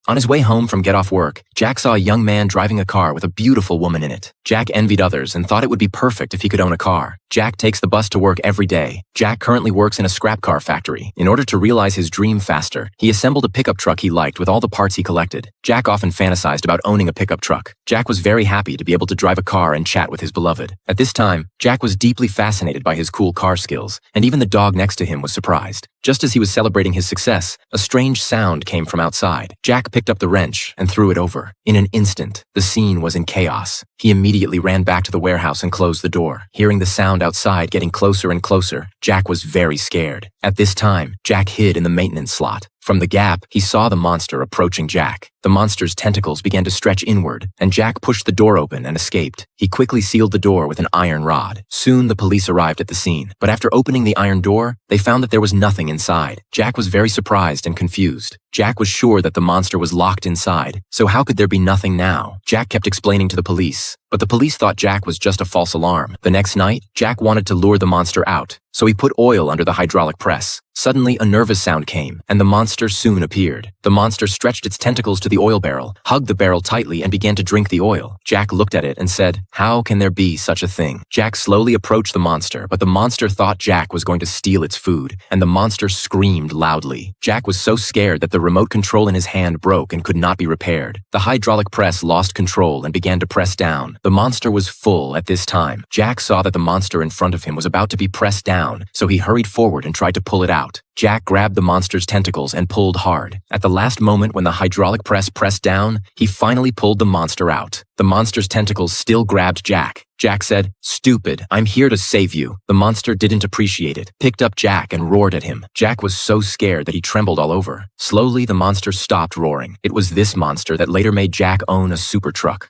On his way home from get off work, Jack saw a young man driving a car with a beautiful woman in it. Jack envied others and thought it would be perfect if he could own a car. Jack takes the bus to work every day. Jack currently works in a scrap car factory. In order to realize his dream faster, he assembled a pickup truck he liked with all the parts he collected. Jack often fantasized about owning a pickup truck. Jack was very happy to be able to drive a car and chat with his beloved. At this time, Jack was deeply fascinated by his cool car skills, and even the dog next to him was surprised. Just as he was celebrating his success, a strange sound came from outside. Jack picked up the wrench and threw it over. In an instant, the scene was in chaos. He immediately ran back to the warehouse and closed the door. Hearing the sound outside getting closer and closer, Jack was very scared. At this time, Jack hid in the maintenance slot. From the gap, he saw the monster approaching Jack. The monster's tentacles began to stretch inward, and Jack pushed the door open and escaped. He quickly sealed the door with an iron rod. Soon, the police arrived at the scene, but after opening the iron door, they found that there was nothing inside. Jack was very surprised and confused. Jack was sure that the monster was locked inside, so how could there be nothing now? Jack kept explaining to the police, but the police thought Jack was just a false alarm. The next night, Jack wanted to lure the monster out, so he put oil under the hydraulic press. Suddenly, a nervous sound came, and the monster soon appeared. The monster stretched its tentacles to the oil barrel, hugged the barrel tightly, and began to drink the oil. Jack looked at it and said, "How can there be such a thing?" Jack slowly approached the monster, but the monster thought Jack was going to steal its food, and the monster screamed loudly. Jack was so scared that the remote control in his hand broke and could not be repaired. The hydraulic press lost control and began to press down. The monster was full at this time. Jack saw that the monster in front of him was about to be pressed down, so he hurried forward and tried to pull it out. Jack grabbed the monster's tentacles and pulled hard. At the last moment when the hydraulic press pressed down, he finally pulled the monster out. The monster's tentacles still grabbed Jack. Jack said, "Stupid, I'm here to save you." The monster didn't appreciate it, picked up Jack and roared at him. Jack was so scared that he trembled all over. Slowly, the monster stopped roaring. It was this monster that later made Jack own a super truck.